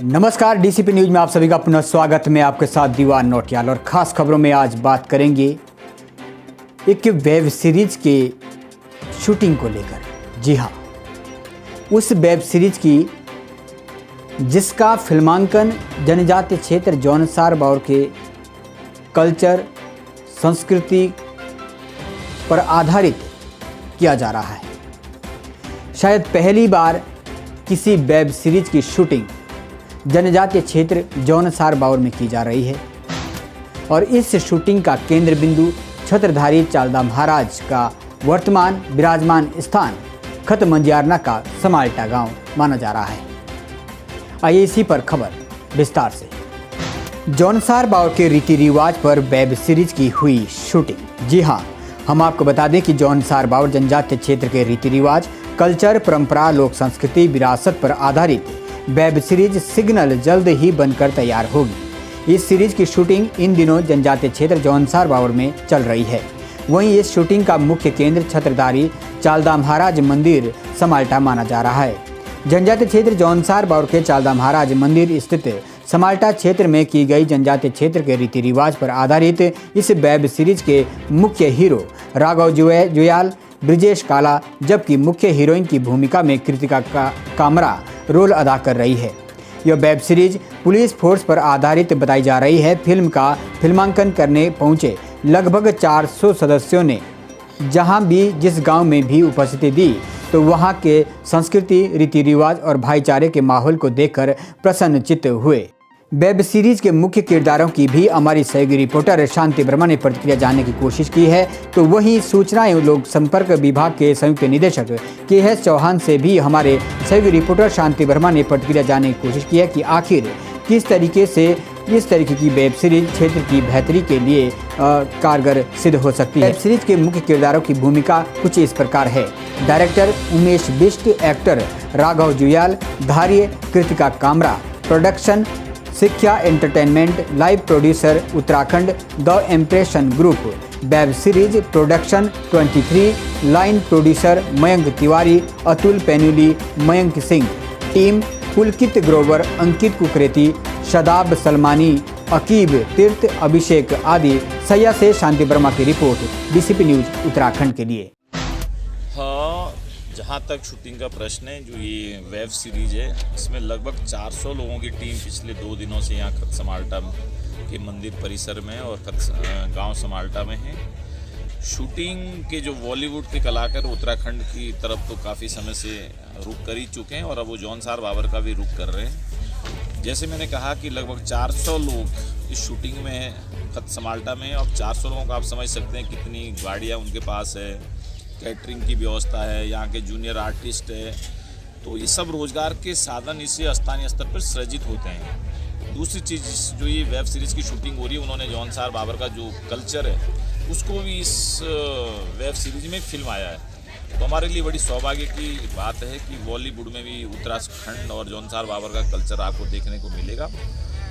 नमस्कार, DCP news में आप सभी का पुनः स्वागत। मैं आपके साथ दीवान नोटियाल और खास खबरों में आज बात करेंगे एक वेब सीरीज के शूटिंग को लेकर। जी हाँ, उस वेब सीरीज की जिसका फिल्मांकन जनजातीय क्षेत्र जौनसार बाउर के कल्चर संस्कृति पर आधारित किया जा रहा है। शायद पहली बार किसी वेब सीरीज की शूटिंग जनजातीय क्षेत्र जौनसार बाउर में की जा रही है और इस शूटिंग का केंद्र बिंदु छत्रधारी चालदा महाराज का वर्तमान विराजमान स्थान खत मंजियारना का समाल्टा गांव माना जा रहा है। आइए इसी पर खबर विस्तार से। जौनसार बाउर के रीति रिवाज पर वेब सीरीज की हुई शूटिंग। जी हाँ, हम आपको बता दें कि जौनसार बाउर जनजातीय क्षेत्र के रीति रिवाज, कल्चर, परंपरा, लोक संस्कृति, विरासत पर आधारित वेब सीरीज सिग्नल जल्द ही बनकर तैयार होगी। इस सीरीज की शूटिंग इन दिनों जनजातीय क्षेत्र जौनसार बाउर में चल रही है। वहीं इस शूटिंग का मुख्य केंद्र छत्रधारी चालदा महाराज मंदिर समाल्टा माना जा रहा है। जनजातीय क्षेत्र जौनसार बाउर के चालदा महाराज मंदिर स्थित समाल्टा क्षेत्र में की गई जनजातीय क्षेत्र के रीति रिवाज पर आधारित इस वेब सीरीज के मुख्य हीरो राघव जुयाल, ब्रिजेश काला, जबकि मुख्य हीरोइन की भूमिका में कृतिका कामरा रोल अदा कर रही है। यह वेब सीरीज पुलिस फोर्स पर आधारित बताई जा रही है। फिल्म का फिल्मांकन करने पहुंचे लगभग 400 सदस्यों ने जहां भी जिस गांव में भी उपस्थिति दी तो वहां के संस्कृति, रीति रिवाज और भाईचारे के माहौल को देखकर प्रसन्नचित्त हुए। वेब सीरीज के मुख्य किरदारों की भी हमारी सहयोगी रिपोर्टर शांति वर्मा ने प्रतिक्रिया जानने की कोशिश की है। तो वहीं सूचना एवं लोक संपर्क विभाग के संयुक्त निदेशक KS चौहान से भी हमारे सहयोगी रिपोर्टर शांति वर्मा ने प्रतिक्रिया जानने की कोशिश की है कि आखिर किस तरीके से इस तरीके की वेब सीरीज क्षेत्र की बेहतरी के लिए कारगर सिद्ध हो सकती है। वेब सीरीज के मुख्य किरदारों की भूमिका कुछ इस प्रकार है। डायरेक्टर उमेश बिष्ट, एक्टर राघव जुयाल, धार्य Kritika Kamra, production Shiksha entertainment, live producer Uttarakhand the impression group, web series production 23, line producer Mayank Tiwari, Atul Penuli, Mayank Singh, team Pulkit Grover, Ankit Kukreti, Shadab Salmani, Aqib Tirth, Abhishek आदि। सैया से शांति वर्मा की रिपोर्ट, डीसीपी न्यूज उत्तराखंड के लिए। हाँ, जहाँ तक शूटिंग का प्रश्न है, जो ये वेब सीरीज है इसमें लगभग 400 लोगों की टीम पिछले 2 दिनों से यहाँ खत समाल्टा के मंदिर परिसर में और गांव समाल्टा में है। शूटिंग के जो बॉलीवुड के कलाकार उत्तराखंड की तरफ तो काफ़ी समय से रुक कर ही चुके हैं और अब वो जौनसार बाबर का भी रुक कर रहे हैं। जैसे मैंने कहा कि लगभग 400 लोग इस शूटिंग में है खत समाल्टा में। अब 400 लोगों का आप समझ सकते हैं कितनी गाड़ियाँ उनके पास है, कैटरिंग की व्यवस्था है, यहाँ के जूनियर आर्टिस्ट है, तो ये सब रोजगार के साधन इसे स्थानीय स्तर पर सृजित होते हैं। दूसरी चीज़, जो ये वेब सीरीज़ की शूटिंग हो रही है, उन्होंने जौनसार बाबर का जो कल्चर है उसको भी इस वेब सीरीज में फिल्म आया है। तो हमारे लिए बड़ी सौभाग्य की बात है कि बॉलीवुड में भी उत्तराखंड और जौनसार बाबर का कल्चर आपको देखने को मिलेगा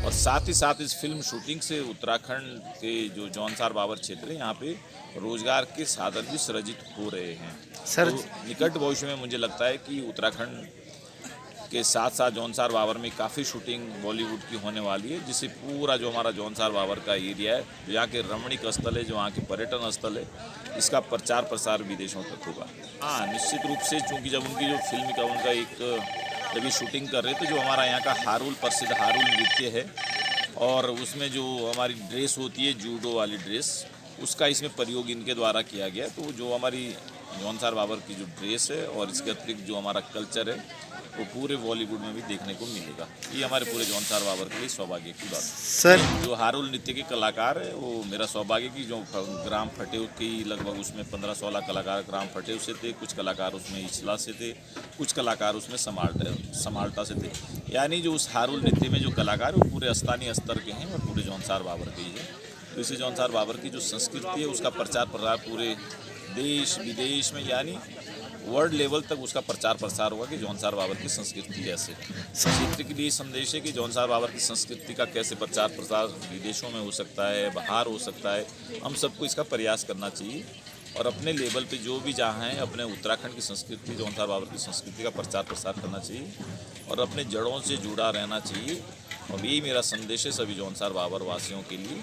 और साथ ही साथ इस फिल्म शूटिंग से उत्तराखंड के जो जौनसार बाबर क्षेत्र है यहाँ पे रोजगार के साधन भी सृजित हो रहे हैं। सर, तो निकट भविष्य में मुझे लगता है कि उत्तराखंड के साथ साथ जौनसार बाबर में काफ़ी शूटिंग बॉलीवुड की होने वाली है, जिससे पूरा जो हमारा जौनसार बाबर का एरिया है, जो यहाँ के रमणीक स्थल है, जो यहाँ के पर्यटन स्थल है, इसका प्रचार प्रसार विदेशों तक होगा। हाँ, निश्चित रूप से, चूँकि जब उनकी जो फिल्म का उनका जब ये शूटिंग कर रहे थे, जो हमारा यहाँ का हारुल प्रसिद्ध हारुल नृत्य है और उसमें जो हमारी ड्रेस होती है जूडो वाली ड्रेस, उसका इसमें प्रयोग इनके द्वारा किया गया। तो जो हमारी जौनसार बाबर की जो ड्रेस है और इसके अतिरिक्त जो हमारा कल्चर है वो पूरे बॉलीवुड में भी देखने को मिलेगा। ये हमारे पूरे जौनसार बाबर के लिए सौभाग्य की बात है। सर, जो हारुल नृत्य के कलाकार है वो मेरा सौभाग्य की जो ग्राम फटेव की लगभग उसमें 15-16 कलाकार ग्राम फटेव से थे, कुछ कलाकार उसमें इचला से थे, कुछ कलाकार उसमें समाल्टा से थे। यानी जो उस हारुल नृत्य में जो कलाकार वो पूरे स्थानीय स्तर के हैं और पूरे जौनसार बाबर के ही है। तो इसे जौनसार बाबर की जो संस्कृति है उसका प्रचार प्रसार पूरे देश विदेश में यानी वर्ल्ड लेवल तक उसका प्रचार प्रसार होगा कि जौनसार बाबर की संस्कृति कैसे। क्षेत्र के लिए संदेश है कि जौनसार बाबर की संस्कृति का कैसे प्रचार प्रसार विदेशों में हो सकता है, बाहर हो सकता है। हम सबको इसका प्रयास करना चाहिए और अपने लेवल पे जो भी जहाँ हैं अपने उत्तराखंड की संस्कृति, जौनसार बाबर की संस्कृति का प्रचार प्रसार करना चाहिए और अपने जड़ों से जुड़ा रहना चाहिए। और यही मेरा संदेश है सभी जौनसार बाबर वासियों के लिए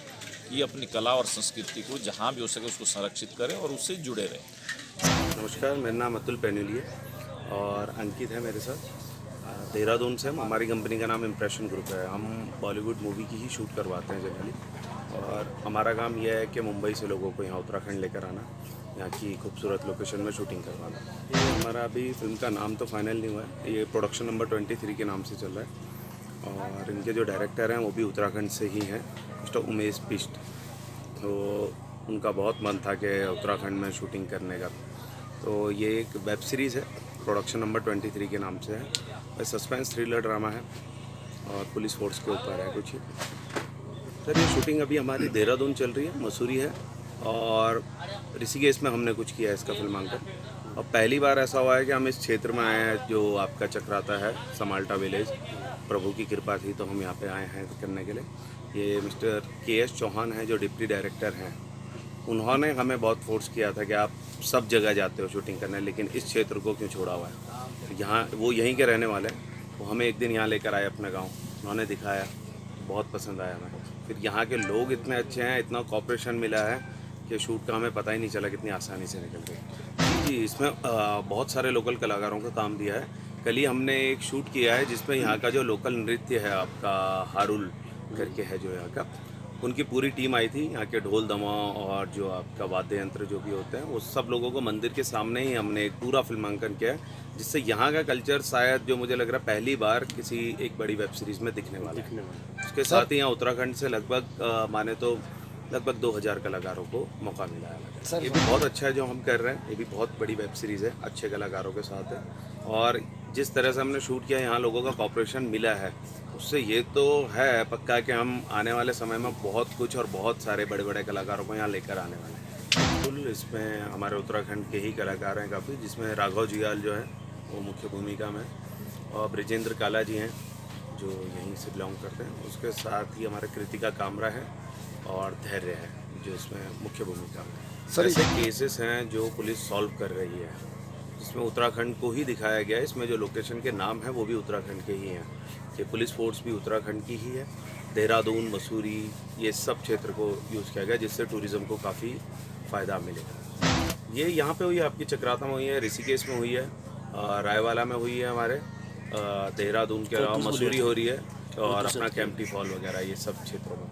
कि अपनी कला और संस्कृति को जहाँ भी हो सके उसको संरक्षित करें और उससे जुड़े रहें। नमस्कार, मेरा नाम अतुल पैनुली है और अंकित है मेरे साथ। देहरादून से हम, हमारी कंपनी का नाम इम्प्रेशन ग्रुप है। हम बॉलीवुड मूवी की ही शूट करवाते हैं जनरली, और हमारा काम यह है कि मुंबई से लोगों को यहाँ उत्तराखंड लेकर आना, यहाँ की खूबसूरत लोकेशन में शूटिंग करवाना। ये हमारा अभी फिल्म का नाम तो फाइनल नहीं हुआ है, ये प्रोडक्शन नंबर 23 के नाम से चल रहा है और इनके जो डायरेक्टर हैं वो भी उत्तराखंड से ही हैं, मिस्टर उमेश बिष्ट। तो उनका बहुत मन था कि उत्तराखंड में शूटिंग करने का। तो ये एक वेब सीरीज़ है, प्रोडक्शन नंबर 23 के नाम से है। सस्पेंस थ्रिलर ड्रामा है और पुलिस फोर्स के ऊपर है कुछ। सर ये शूटिंग अभी हमारी देहरादून चल रही है, मसूरी है और ऋषिकेश में हमने कुछ किया है इसका फिल्मांकन। और पहली बार ऐसा हुआ है कि हम इस क्षेत्र में आए हैं जो आपका चक्राता है, समाल्टा विलेज। प्रभु की कृपा थी तो हम यहाँ पे आए हैं करने के लिए। ये मिस्टर KS चौहान हैं जो डिप्टी डायरेक्टर हैं, उन्होंने हमें बहुत फोर्स किया था कि आप सब जगह जाते हो शूटिंग करने, लेकिन इस क्षेत्र को क्यों छोड़ा हुआ है। यहाँ वो यहीं के रहने वाले हैं, वो हमें एक दिन यहाँ लेकर आए अपना गांव, उन्होंने दिखाया, बहुत पसंद आया हमें। फिर यहाँ के लोग इतने अच्छे हैं, इतना कॉपरेशन मिला है कि शूट का हमें पता ही नहीं चला कितनी आसानी से निकल गई। जी, इसमें बहुत सारे लोकल कलाकारों का काम दिया है। कल ही हमने एक शूट किया है जिसमें यहाँ का जो लोकल नृत्य है आपका हारुल करके है जो यहाँ का, उनकी पूरी टीम आई थी। यहाँ के ढोल दमा और जो आपका वाद्य यंत्र जो भी होते हैं वो सब लोगों को मंदिर के सामने ही हमने एक पूरा फिल्मांकन किया है, जिससे यहाँ का कल्चर शायद जो मुझे लग रहा है पहली बार किसी एक बड़ी वेब सीरीज़ में दिखने वाला है। उसके साथ ही यहाँ उत्तराखंड से लगभग माने तो लगभग 2000 कलाकारों को मौका मिला है। ये भी बहुत अच्छा है जो हम कर रहे हैं, ये भी बहुत बड़ी वेब सीरीज़ है, अच्छे कलाकारों के साथ है। और जिस तरह से हमने शूट किया, यहाँ लोगों का कॉपरेशन मिला है, उससे ये तो है पक्का कि हम आने वाले समय में बहुत कुछ और बहुत सारे बड़े बड़े कलाकारों को यहाँ लेकर आने वाले हैं। बिल्कुल, इसमें हमारे उत्तराखंड के ही कलाकार हैं काफ़ी, जिसमें राघव जियाल जो है वो मुख्य भूमिका में, और ब्रिजेंद्र काला जी हैं जो यहीं से बिलोंग करते हैं। उसके साथ ही हमारे कृतिका कामरा है और धैर्य है जो इसमें मुख्य भूमिका में। सर ऐसे केसेस हैं जो पुलिस सॉल्व कर रही है, जिसमें उत्तराखंड को ही दिखाया गया है। इसमें जो लोकेशन के नाम हैं वो भी उत्तराखंड के ही हैं। ये पुलिस फोर्स भी उत्तराखंड की ही है। देहरादून, मसूरी, ये सब क्षेत्र को यूज़ किया गया, जिससे टूरिज़्म को काफ़ी फ़ायदा मिलेगा। ये यहाँ पे हुई है, आपकी चक्राता में हुई है, ऋषिकेश में हुई है, रायवाला में हुई है, हमारे देहरादून के अलावा मसूरी हो रही है, और अपना कैंपटी फॉल वगैरह ये सब क्षेत्रों में।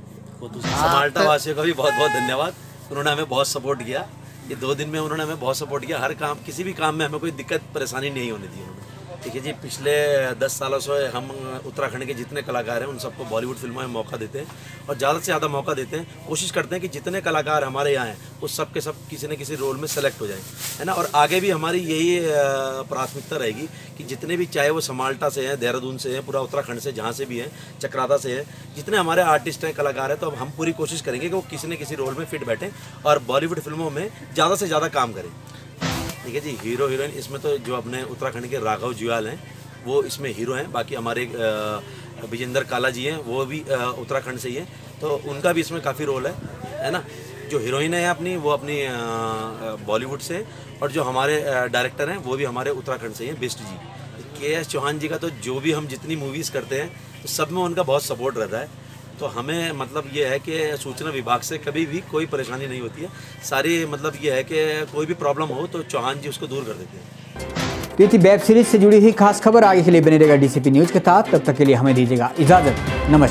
समाल्टा वासियों का भी बहुत बहुत धन्यवाद, उन्होंने हमें बहुत सपोर्ट किया। ये 2 दिन में उन्होंने हमें बहुत सपोर्ट किया, हर काम, किसी भी काम में हमें कोई दिक्कत परेशानी नहीं होने दी उन्होंने। देखिए जी, पिछले 10 सालों से हम उत्तराखंड के जितने कलाकार हैं उन सबको बॉलीवुड फिल्मों में मौका देते हैं और ज़्यादा से ज़्यादा मौका देते हैं। कोशिश करते हैं कि जितने कलाकार हमारे यहाँ हैं वो सब के सब किसी न किसी रोल में सेलेक्ट हो जाएं, है ना। और आगे भी हमारी यही प्राथमिकता रहेगी कि जितने भी, चाहे वो समाल्टा से हैं, देहरादून से हैं, पूरा उत्तराखंड से जहाँ से भी हैं, चक्राता से हैं, जितने हमारे आर्टिस्ट हैं, कलाकार हैं, तो अब हम पूरी कोशिश करेंगे कि वो किसी न किसी रोल में फिट बैठें और बॉलीवुड फिल्मों में ज़्यादा से ज़्यादा काम करें। ठीक है जी। हीरो हीरोइन इसमें तो जो अपने उत्तराखंड के राघव जुयाल हैं वो इसमें हीरो हैं, बाकी हमारे विजेंद्र काला जी हैं वो भी उत्तराखंड से ही हैं, तो उनका भी इसमें काफ़ी रोल है ना। जो हीरोइन है अपनी वो अपनी बॉलीवुड से, और जो हमारे डायरेक्टर हैं वो भी हमारे उत्तराखंड से ही हैं, बिष्ट जी। KS चौहान जी का तो जो भी हम जितनी मूवीज़ करते हैं तो सब में उनका बहुत सपोर्ट रहता है। तो हमें मतलब ये है कि सूचना विभाग से कभी भी कोई परेशानी नहीं होती है। सारी मतलब ये है कि कोई भी प्रॉब्लम हो तो चौहान जी उसको दूर कर देते हैं। ये थी वेब सीरीज से जुड़ी हुई खास खबर। आगे के लिए बने रहेगा DCP न्यूज़ के साथ। तब तक के लिए हमें दीजिएगा इजाज़त। नमस्कार।